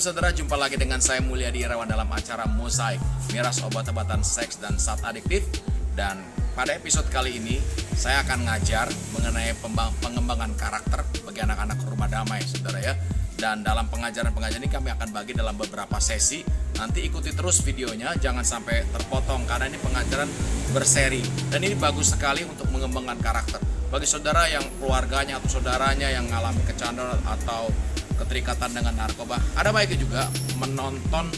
Shalom saudara, jumpa lagi dengan saya Mulyadi Irawan dalam acara Mozaik, miras obat-obatan seks dan zat adiktif. Dan pada episode kali ini saya akan ngajar mengenai pengembangan karakter bagi anak-anak rumah damai saudara ya. Dan dalam pengajaran ini kami akan bagi dalam beberapa sesi. Nanti ikuti terus videonya, jangan sampai terpotong karena ini pengajaran berseri. Dan ini bagus sekali untuk mengembangkan karakter. Bagi saudara yang keluarganya atau saudaranya yang mengalami kecanduan atau keterikatan dengan narkoba, ada baiknya juga menonton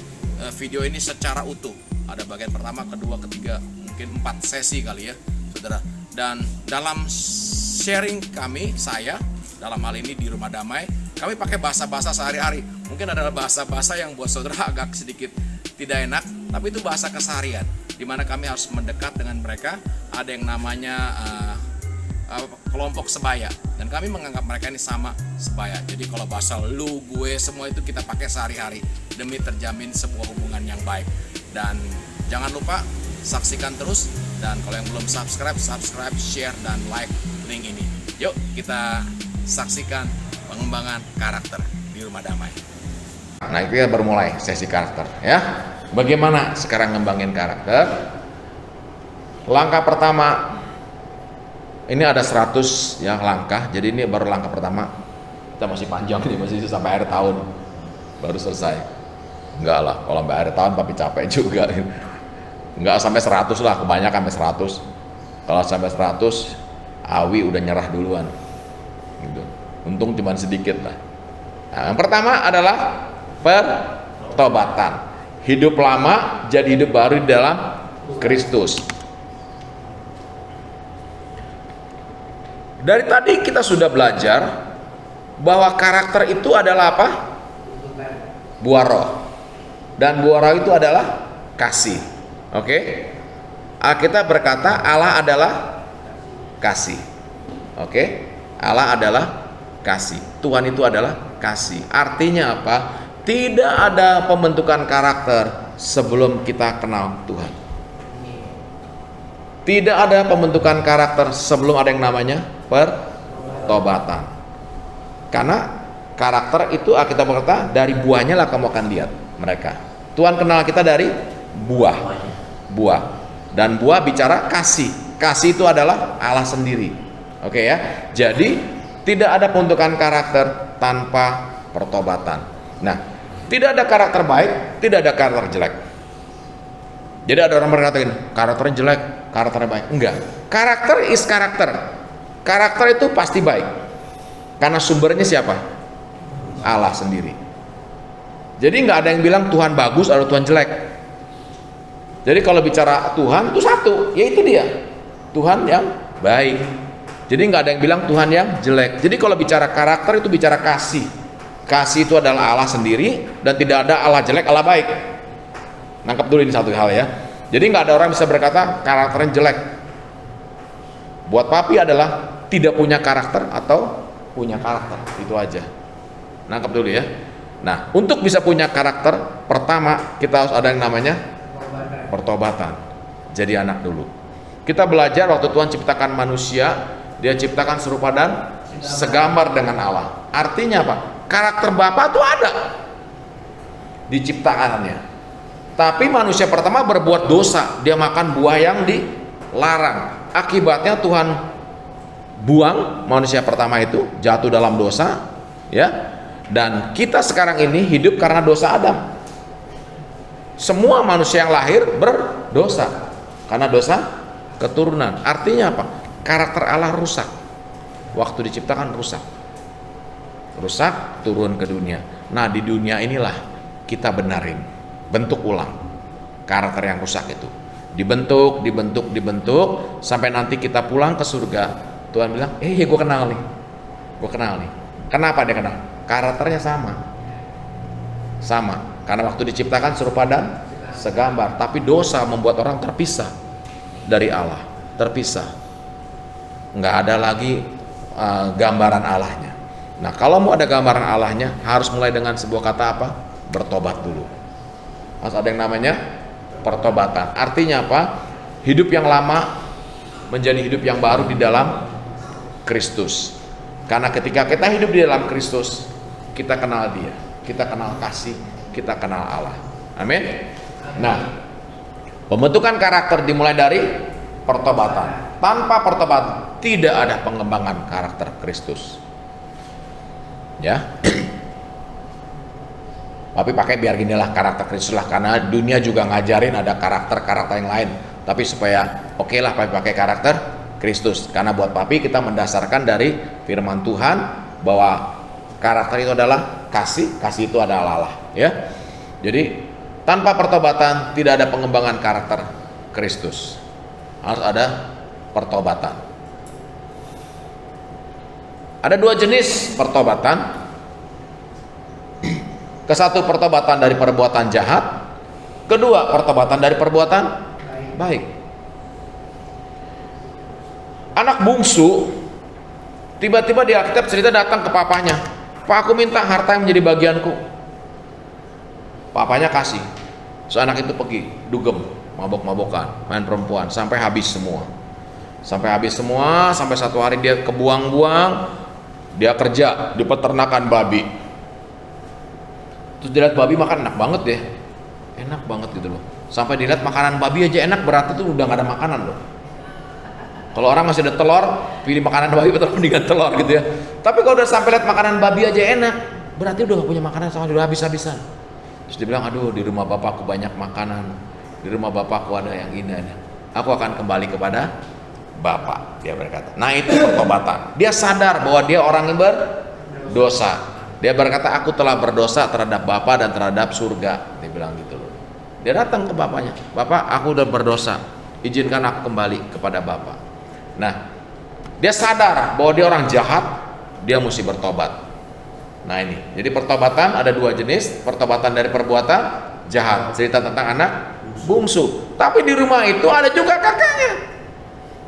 video ini secara utuh. Ada bagian pertama, kedua, ketiga, mungkin 4 sesi kali ya saudara. Dan dalam sharing kami, saya dalam hal ini di Rumah Damai, kami pakai bahasa-bahasa sehari-hari. Mungkin adalah bahasa-bahasa yang buat saudara agak sedikit tidak enak, tapi itu bahasa keseharian, dimana kami harus mendekat dengan mereka. Ada yang namanya kelompok sebaya, dan kami menganggap mereka ini sama sebaya. Jadi kalau bahasa lu, gue, semua itu kita pakai sehari-hari demi terjamin sebuah hubungan yang baik. Dan jangan lupa saksikan terus, dan kalau yang belum subscribe, share, dan like link ini. Yuk kita saksikan pengembangan karakter di Rumah Damai. Nah, itu ya baru mulai sesi karakter ya. Bagaimana sekarang ngembangin karakter? Langkah pertama, ini ada 100 ya langkah, jadi ini baru langkah pertama. Kita masih panjang nih, masih sampai akhir tahun baru selesai. Enggak lah, kalau sampai akhir tahun tapi capek juga. Enggak sampai 100 lah, kebanyakan sampai 100. Kalau sampai 100, Awi udah nyerah duluan gitu. Untung cuma sedikit lah. Nah, yang pertama adalah pertobatan. Hidup lama jadi hidup baru di dalam Kristus. Dari tadi kita sudah belajar bahwa karakter itu adalah apa? Buah roh. Dan buah roh itu adalah kasih. Oke? Alkitab berkata Allah adalah kasih. Oke? Allah adalah kasih. Tuhan itu adalah kasih. Artinya apa? Tidak ada pembentukan karakter sebelum kita kenal Tuhan. Tidak ada pembentukan karakter sebelum ada yang namanya pertobatan. Karena karakter itu kita berkata dari buahnya lah kamu akan lihat mereka. Tuhan kenal kita dari buah. Dan buah bicara kasih. Kasih itu adalah Allah sendiri. Oke ya. Jadi tidak ada pembentukan karakter tanpa pertobatan. Nah, tidak ada karakter baik, tidak ada karakter jelek. Jadi ada orang berkata gini, karakternya jelek, karakternya baik. Enggak. Karakter is karakter. Karakter itu pasti baik. Karena sumbernya siapa? Allah sendiri. Jadi enggak ada yang bilang Tuhan bagus atau Tuhan jelek. Jadi kalau bicara Tuhan itu satu, yaitu dia. Tuhan yang baik. Jadi enggak ada yang bilang Tuhan yang jelek. Jadi kalau bicara karakter itu bicara kasih. Kasih itu adalah Allah sendiri, dan tidak ada Allah jelek, Allah baik. Nangkep dulu ini satu hal ya. Jadi nggak ada orang bisa berkata karakternya jelek. Buat papi adalah tidak punya karakter atau punya karakter, itu aja. Nangkep dulu ya. Nah, untuk bisa punya karakter, pertama kita harus ada yang namanya pertobatan. Jadi anak dulu. Kita belajar waktu Tuhan ciptakan manusia, Dia ciptakan serupa dan segambar dengan Allah. Artinya apa? Karakter Bapa itu ada diciptakannya. Tapi manusia pertama berbuat dosa, dia makan buah yang dilarang. Akibatnya Tuhan buang manusia pertama itu, jatuh dalam dosa, ya. Dan kita sekarang ini hidup karena dosa Adam. Semua manusia yang lahir berdosa karena dosa keturunan. Artinya apa? Karakter Allah rusak. Waktu diciptakan rusak, turun ke dunia. Nah, di dunia inilah kita benarin, bentuk ulang karakter yang rusak itu. Dibentuk sampai nanti kita pulang ke surga. Tuhan bilang, gue kenal nih. Kenapa dia kenal? Karakternya sama. Karena waktu diciptakan serupa dan segambar. Tapi dosa membuat orang terpisah dari Allah. Terpisah. Nggak ada lagi gambaran Allahnya. Nah, kalau mau ada gambaran Allahnya, harus mulai dengan sebuah kata apa? Bertobat dulu. Harus ada yang namanya pertobatan. Artinya apa? Hidup yang lama menjadi hidup yang baru di dalam Kristus. Karena ketika kita hidup di dalam Kristus, kita kenal Dia, kita kenal kasih, kita kenal Allah. Amin. Nah, pembentukan karakter dimulai dari pertobatan. Tanpa pertobatan tidak ada pengembangan karakter Kristus. Ya. Tapi pakai biar ginilah karakter Kristus lah, karena dunia juga ngajarin ada karakter-karakter yang lain. Tapi supaya oke lah pakai karakter Kristus, karena buat papi kita mendasarkan dari firman Tuhan bahwa karakter itu adalah kasih, kasih itu adalah Allah. Ya. Jadi tanpa pertobatan tidak ada pengembangan karakter Kristus. Harus ada pertobatan. Ada dua jenis pertobatan. Kesatu pertobatan dari perbuatan jahat, kedua pertobatan dari perbuatan baik. Anak bungsu tiba-tiba di Alkitab cerita datang ke papanya, "Pak, aku minta harta yang menjadi bagianku." Papanya kasih. So anak itu pergi, dugem, mabok-mabokan, main perempuan sampai habis semua. Sampai satu hari dia kebuang-buang, dia kerja di peternakan babi. Terus dilihat babi makan enak banget deh, enak banget gitu loh. Sampai dilihat makanan babi aja enak, berarti tuh udah gak ada makanan loh. Kalau orang masih ada telur, pilih makanan babi atau mendingan telur gitu ya. Tapi kalau udah sampai lihat makanan babi aja enak, berarti udah gak punya makanan, sama udah habis-habisan. Terus dia bilang, aduh di rumah bapakku banyak makanan, di rumah bapakku ada yang indah, aku akan kembali kepada bapak, dia berkata. Nah itu pertobatan. Dia sadar bahwa dia orang yang berdosa. Dia berkata, aku telah berdosa terhadap Bapa dan terhadap surga. Dia bilang gitu loh. Dia datang ke bapaknya, Bapak, aku udah berdosa, izinkan aku kembali kepada Bapak. Nah, dia sadar bahwa dia orang jahat, dia mesti bertobat. Nah ini, jadi pertobatan ada dua jenis. Pertobatan dari perbuatan jahat, cerita tentang anak bungsu. Tapi di rumah itu ada juga kakaknya.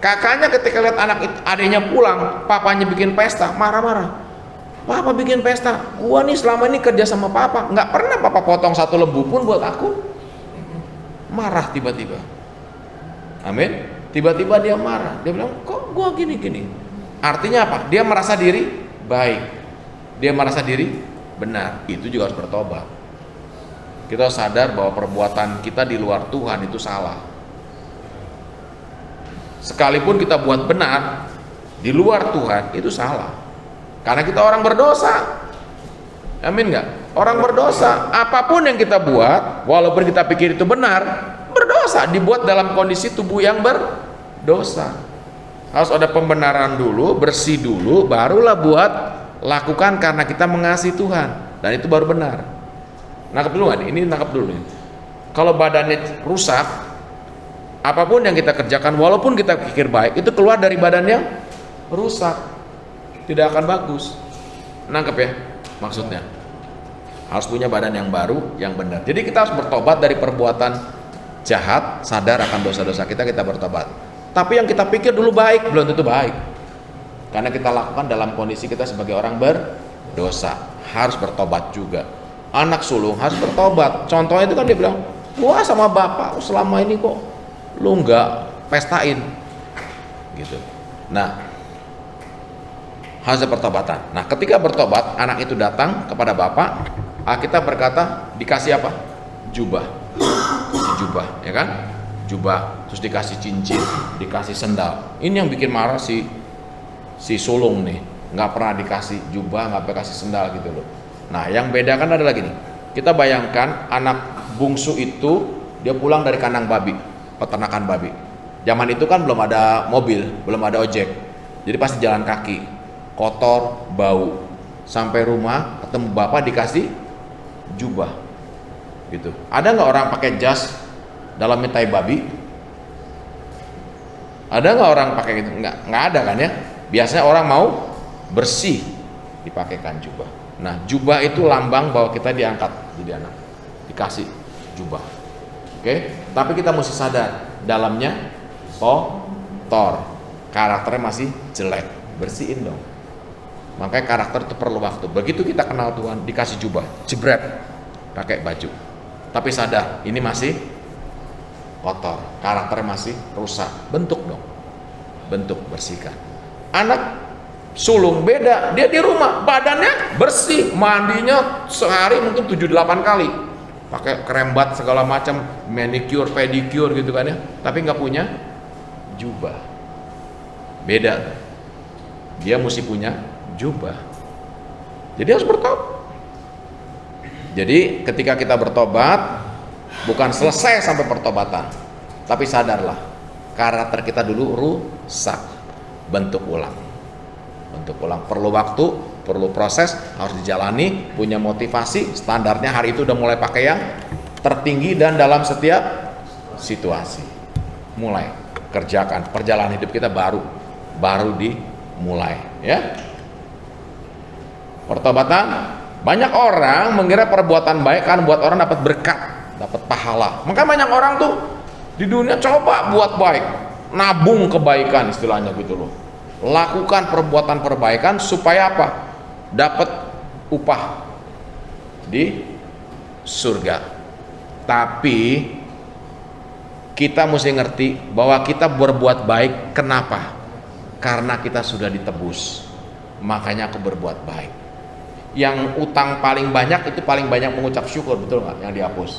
Kakaknya ketika lihat adiknya pulang, papanya bikin pesta, marah-marah. Papa bikin pesta, gua nih selama ini kerja sama papa, nggak pernah papa potong satu lembu pun buat aku. Marah tiba-tiba. Amin. Tiba-tiba dia marah. Dia bilang, kok gua gini-gini? Artinya apa? Dia merasa diri baik. Dia merasa diri benar. Itu juga harus bertobat. Kita sadar bahwa perbuatan kita di luar Tuhan itu salah. Sekalipun kita buat benar di luar Tuhan itu salah. Karena kita orang berdosa. Amin nggak? Orang berdosa. Apapun yang kita buat, walaupun kita pikir itu benar, berdosa. Dibuat dalam kondisi tubuh yang berdosa. Harus ada pembenaran dulu, bersih dulu, barulah buat lakukan karena kita mengasihi Tuhan. Dan itu baru benar. Nangkep dulu nggak? Ini nangkep dulu nih. Kalau badannya rusak, apapun yang kita kerjakan, walaupun kita pikir baik, itu keluar dari badan yang rusak. Tidak akan bagus. Nangkep ya maksudnya? Harus punya badan yang baru, yang benar. Jadi kita harus bertobat dari perbuatan jahat, sadar akan dosa-dosa kita bertobat. Tapi yang kita pikir dulu baik, belum tentu baik. Karena kita lakukan dalam kondisi kita sebagai orang berdosa. Harus bertobat juga. Anak sulung harus bertobat. Contohnya itu kan dia bilang, wah sama bapak selama ini kok lu nggak pestain gitu. Nah, harus ada pertobatan. Nah, ketika bertobat, anak itu datang kepada bapak. Kita berkata, dikasih apa? Jubah. Kasih jubah, ya kan? Jubah, terus dikasih cincin, dikasih sendal. Ini yang bikin marah si sulung nih. Nggak pernah dikasih jubah, nggak pernah kasih sendal gitu loh. Nah, yang beda kan ada lagi nih. Kita bayangkan anak bungsu itu dia pulang dari kandang babi, peternakan babi. Zaman itu kan belum ada mobil, belum ada ojek. Jadi pasti jalan kaki. Kotor, bau, sampai rumah ketemu bapak dikasih jubah gitu. Ada nggak orang pakai jas dalamnya tai babi? Ada nggak orang pakai gitu? Nggak ada kan ya. Biasanya orang mau bersih dipakaikan jubah. Nah, jubah itu lambang bahwa kita diangkat jadi anak, dikasih jubah. Oke, tapi kita mesti sadar dalamnya kotor, karakternya masih jelek, bersihin dong. Makanya karakter itu perlu waktu. Begitu kita kenal Tuhan, dikasih jubah, jebret, pakai baju. Tapi sadar, ini masih kotor, karakternya masih rusak. Bentuk dong, bentuk, bersihkan. Anak sulung beda, dia di rumah, badannya bersih, mandinya sehari mungkin 7-8 kali. pakai krembat segala macam, manicure, pedicure gitu kan ya, tapi nggak punya jubah. Beda. Dia mesti punya jubah. Jadi harus bertobat. Jadi ketika kita bertobat, bukan selesai sampai pertobatan, tapi sadarlah karakter kita dulu rusak. Bentuk ulang perlu waktu, perlu proses, harus dijalani, punya motivasi. Standarnya hari itu udah mulai pakai yang tertinggi dan dalam setiap situasi. Mulai kerjakan, perjalanan hidup kita baru dimulai ya. Pertobatan, banyak orang mengira perbuatan baik kan buat orang dapat berkat, dapat pahala. Maka banyak orang tuh di dunia coba buat baik, nabung kebaikan istilahnya gitu loh. Lakukan perbuatan perbaikan supaya apa? Dapat upah di surga. Tapi kita mesti ngerti bahwa kita berbuat baik kenapa? Karena kita sudah ditebus. Makanya aku berbuat baik. Yang utang paling banyak itu paling banyak mengucap syukur, betul nggak? Yang dihapus.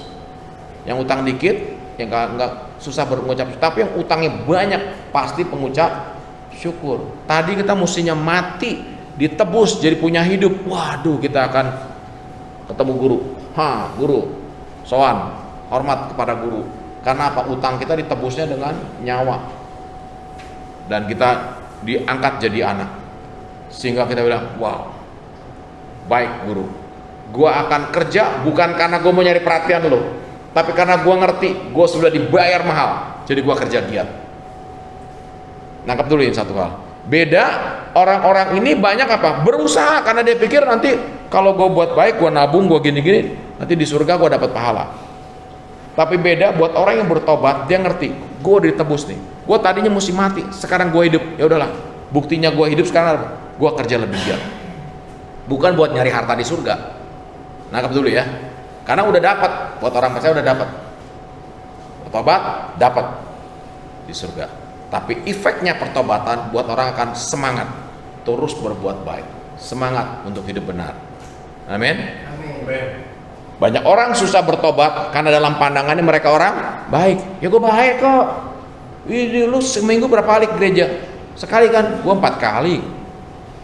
Yang utang dikit, yang nggak susah mengucap syukur. Tapi yang utangnya banyak pasti pengucap syukur. Tadi kita mestinya mati, ditebus jadi punya hidup. Waduh, kita akan ketemu guru. Guru, sowan, hormat kepada guru. Karena apa? Utang kita ditebusnya dengan nyawa. Dan kita diangkat jadi anak. Sehingga kita bilang, wow, baik guru, gua akan kerja bukan karena gua mau nyari perhatian lo, tapi karena gua ngerti gua sudah dibayar mahal, jadi gua kerja giat. Nangkap dulu ini satu hal. Beda orang-orang ini banyak apa? Berusaha karena dia pikir nanti kalau gua buat baik, gua nabung, gua gini-gini, nanti di surga gua dapat pahala. Tapi beda buat orang yang bertobat, dia ngerti, gua udah ditebus nih. Gua tadinya mesti mati, sekarang gua hidup. Ya udahlah, buktinya gua hidup sekarang apa? Gua kerja lebih giat. Bukan buat nyari harta di surga. Nangkap dulu ya. Karena udah dapat, buat orang percaya udah dapat. Bertobat dapat di surga. Tapi efeknya pertobatan buat orang akan semangat terus berbuat baik, semangat untuk hidup benar. Amin. Banyak orang susah bertobat karena dalam pandangannya mereka orang baik. Ya gue baik kok. Ini lu seminggu berapa kali ke gereja? Sekali kan? Gue 4 kali.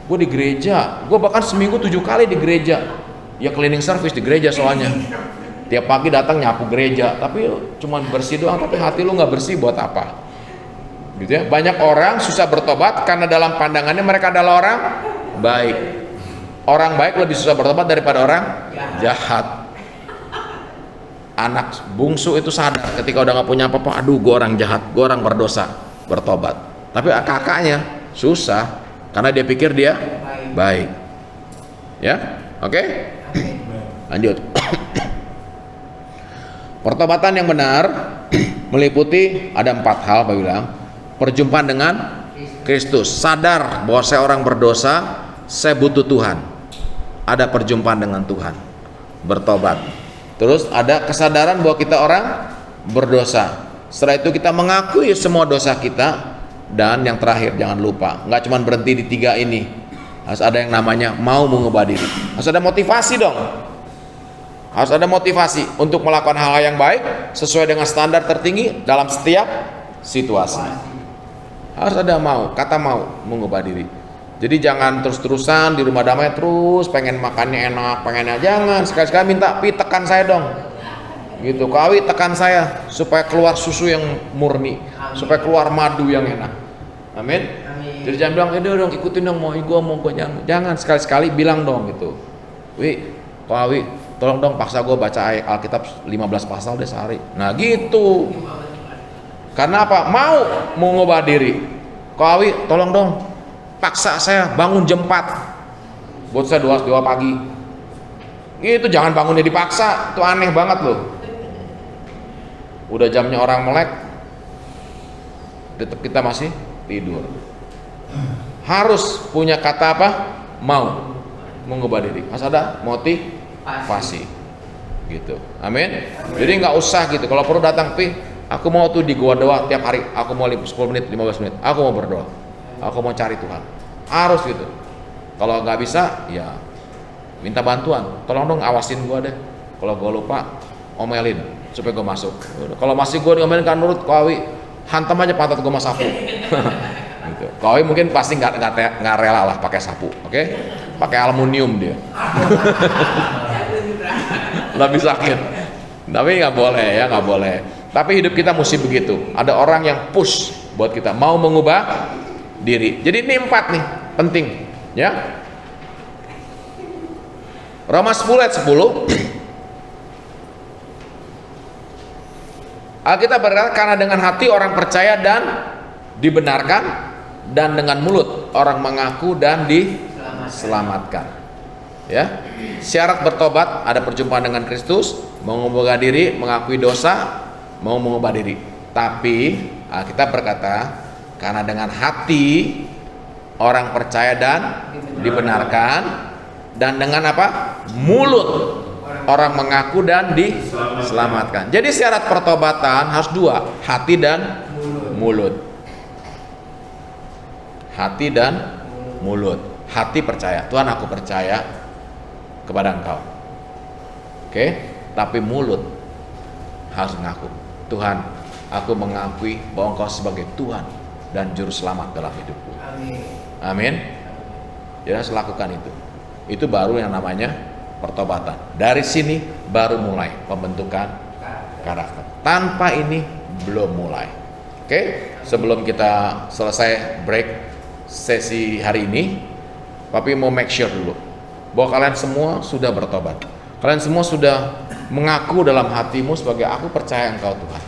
Gue di gereja, gue bahkan seminggu 7 kali di gereja. Ya cleaning service di gereja soalnya. Tiap pagi datang nyapu gereja, tapi cuma bersih doang, tapi hati lu nggak bersih buat apa? Gitu ya. Banyak orang susah bertobat karena dalam pandangannya mereka adalah orang baik. Orang baik lebih susah bertobat daripada orang jahat. Anak bungsu itu sadar ketika udah nggak punya apa-apa, aduh gue orang jahat, gue orang berdosa, bertobat. Tapi kakaknya susah. Karena dia pikir dia baik. Ya, oke? Lanjut. Pertobatan yang benar meliputi ada 4 hal, Pak bilang. Perjumpaan dengan Kristus, sadar bahwa saya orang berdosa, saya butuh Tuhan. Ada perjumpaan dengan Tuhan, bertobat. Terus ada kesadaran bahwa kita orang berdosa. Setelah itu kita mengakui semua dosa kita. Dan yang terakhir, jangan lupa, nggak cuma berhenti di 3 ini, harus ada yang namanya mau mengubah diri. Harus ada motivasi dong. Harus ada motivasi untuk melakukan hal yang baik sesuai dengan standar tertinggi dalam setiap situasi. Harus ada kata mau mengubah diri. Jadi jangan terus-terusan di rumah damai terus pengen makannya enak, pengennya jangan. Sekali-sekali minta, Pi tekan saya dong. Gitu, Kawi tekan saya supaya keluar susu yang murni, supaya keluar madu yang enak. Amin. Jadi jangan bilang, dong ikutin dong, mau gue jangan sekali-sekali bilang dong gitu. Kawi, tolong dong paksa gue baca Alkitab 15 pasal deh sehari. Nah gitu. Karena apa? Mau mengubah diri. Kawi, tolong dong paksa saya bangun jam 4 buat saya 2 pagi. Itu jangan bangunnya dipaksa, itu aneh banget loh. Udah jamnya orang melek, tetap kita masih tidur. Harus punya kata apa? Mau mengubah diri. Harus ada motivasi. Gitu. Amin. Jadi nggak usah gitu. Kalau perlu datang, Pi, aku mau tuh di gua doa tiap hari. Aku mau 10 menit, 15 menit. Aku mau berdoa. Aku mau cari Tuhan. Harus gitu. Kalau nggak bisa, ya minta bantuan. Tolong dong awasin gua deh. Kalau gua lupa, omelin supaya gue masuk. Kalau masih gue diomelin kan nurut, Kowi hantam aja pantat gue sama sapu. Gitu. Kowi mungkin pasti nggak rela lah pakai sapu, oke? Pakai aluminium dia. Lebih sakit. Tapi nggak boleh ya, nggak boleh. Tapi hidup kita mesti begitu. Ada orang yang push buat kita mau mengubah diri. Jadi ini 4 nih penting, ya. Roma 10 ayat 10. Alkitab berkata, karena dengan hati orang percaya dan dibenarkan, dan dengan mulut orang mengaku dan diselamatkan. Ya, syarat bertobat ada perjumpaan dengan Kristus, mau mengubah diri, mengakui dosa, mau mengubah diri. Tapi Alkitab berkata, karena dengan hati orang percaya dan dibenarkan, dan dengan apa? Mulut orang mengaku dan diselamatkan. Jadi syarat pertobatan harus 2, hati dan mulut. Hati dan mulut. Hati percaya, Tuhan aku percaya kepada Engkau. Oke? Tapi mulut harus mengaku, Tuhan, aku mengakui bahwa Engkau sebagai Tuhan dan juru selamat dalam hidupku. Amin. Jadi harus lakukan itu. Itu baru yang namanya pertobatan. Dari sini baru mulai pembentukan karakter. Tanpa ini belum mulai. Oke? Sebelum kita selesai break sesi hari ini, Papi mau make sure dulu bahwa kalian semua sudah bertobat. Kalian semua sudah mengaku dalam hatimu sebagai aku percaya Engkau Tuhan.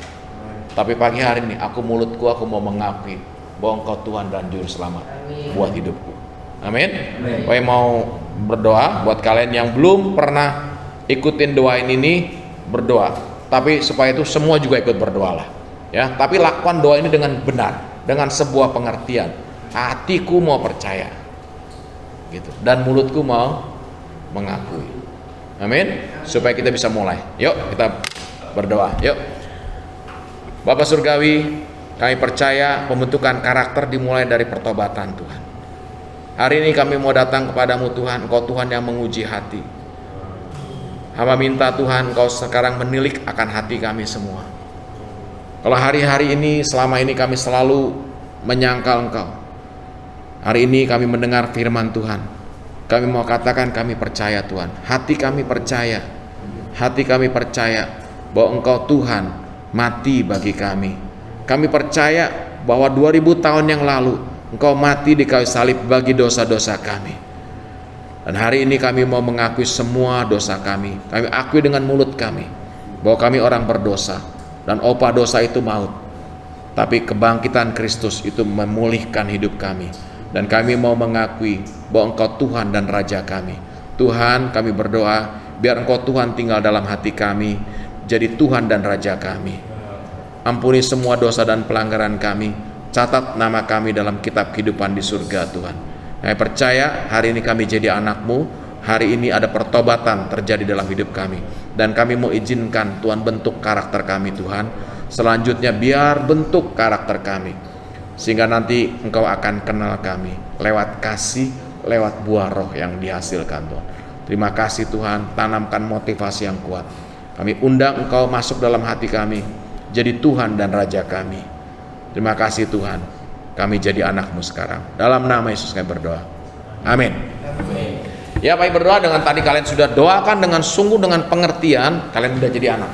Tapi pagi hari ini mulutku aku mau mengakui bahwa Engkau Tuhan dan juru selamat buat hidupku. Amin. Papi mau berdoa buat kalian yang belum pernah ikutin doain ini, berdoa. Tapi supaya itu semua juga ikut berdoa lah. Ya, tapi lakukan doa ini dengan benar, dengan sebuah pengertian. Hatiku mau percaya. Gitu. Dan mulutku mau mengakui. Amin. Supaya kita bisa mulai. Yuk kita berdoa. Yuk. Bapa Surgawi, kami percaya pembentukan karakter dimulai dari pertobatan Tuhan. Hari ini kami mau datang kepadamu Tuhan. Engkau Tuhan yang menguji hati. Hamba minta Tuhan Engkau sekarang menilik akan hati kami semua. Kalau hari-hari ini selama ini kami selalu menyangkal Engkau, hari ini kami mendengar firman Tuhan. Kami mau katakan kami percaya Tuhan. Hati kami percaya. Hati kami percaya bahwa Engkau Tuhan mati bagi kami. Kami percaya bahwa 2000 tahun yang lalu Engkau mati di kayu salib bagi dosa-dosa kami. Dan hari ini kami mau mengakui semua dosa kami. Kami akui dengan mulut kami bahwa kami orang berdosa. Dan upah dosa itu maut. Tapi kebangkitan Kristus itu memulihkan hidup kami. Dan kami mau mengakui bahwa Engkau Tuhan dan Raja kami. Tuhan, kami berdoa biar Engkau Tuhan tinggal dalam hati kami, jadi Tuhan dan Raja kami. Ampuni semua dosa dan pelanggaran kami. Catat nama kami dalam kitab kehidupan di surga Tuhan. Kami percaya hari ini kami jadi anak-Mu. Hari ini ada pertobatan terjadi dalam hidup kami. Dan kami mau izinkan Tuhan bentuk karakter kami Tuhan. Selanjutnya biar bentuk karakter kami, sehingga nanti Engkau akan kenal kami lewat kasih, lewat buah roh yang dihasilkan Tuhan. Terima kasih Tuhan, tanamkan motivasi yang kuat. Kami undang Engkau masuk dalam hati kami, jadi Tuhan dan Raja kami. Terima kasih Tuhan, kami jadi anak-Mu sekarang. Dalam nama Yesus kami berdoa. Amin. Ya, Pak berdoa dengan tadi kalian sudah doakan dengan sungguh, dengan pengertian, kalian sudah jadi anak.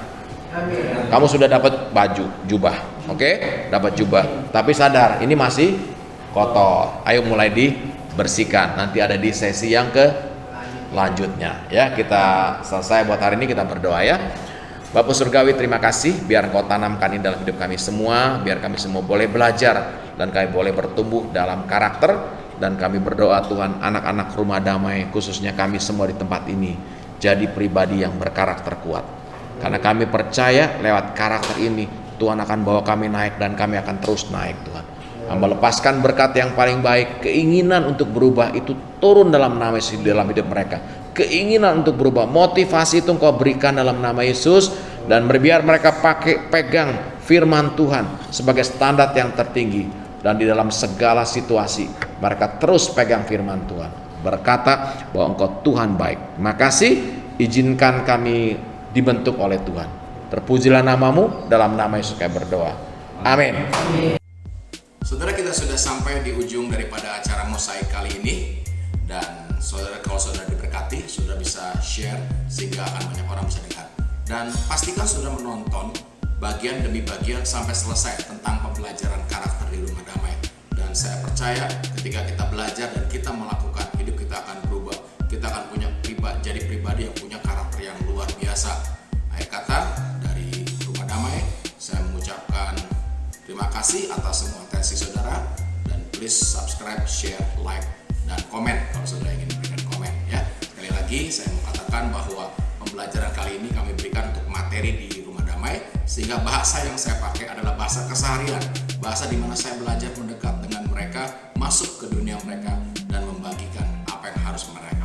Kamu sudah dapat baju, jubah, oke? Dapat jubah. Tapi sadar, ini masih kotor. Ayo mulai dibersihkan. Nanti ada di sesi yang lanjutnya. Ya, kita selesai buat hari ini, kita berdoa ya. Bapa Surgawi, terima kasih. Biar Engkau tanamkan ini dalam hidup kami semua. Biar kami semua boleh belajar dan kami boleh bertumbuh dalam karakter. Dan kami berdoa Tuhan, anak-anak Rumah Damai, khususnya kami semua di tempat ini, jadi pribadi yang berkarakter kuat. Karena kami percaya lewat karakter ini Tuhan akan bawa kami naik dan kami akan terus naik Tuhan. Hamba lepaskan berkat yang paling baik. Keinginan untuk berubah itu turun dalam nama Yesus dalam hidup mereka. Keinginan untuk berubah, motivasi itu Engkau berikan dalam nama Yesus. Dan biar mereka pegang firman Tuhan sebagai standar yang tertinggi. Dan di dalam segala situasi mereka terus pegang firman Tuhan, berkata bahwa Engkau Tuhan baik. Terima kasih, izinkan kami dibentuk oleh Tuhan. Terpujilah namamu, dalam nama Yesus kami berdoa. Amin. Saudara, kita sudah sampai di ujung daripada acara Mosaik kali ini. Dan saudara, kalau saudara diberkati, saudara bisa share sehingga akan banyak orang bisa dengar. Dan pastikan saudara menonton bagian demi bagian sampai selesai tentang pembelajaran karakter di Rumah Damai. Dan saya percaya ketika kita belajar dan kita melakukan, hidup kita akan berubah. Kita akan jadi pribadi yang punya karakter yang luar biasa. Akhir kata, dari Rumah Damai, saya mengucapkan terima kasih atas semua atensi saudara. Dan please subscribe, share, like, dan komen kalau saudara ingin memberikan komen ya. Sekali lagi saya mau katakan bahwa pembelajaran kali ini kami berikan untuk materi di Rumah Damai, sehingga bahasa yang saya pakai adalah bahasa keseharian, bahasa di mana saya belajar mendekat dengan mereka, masuk ke dunia mereka dan membagikan apa yang harus mereka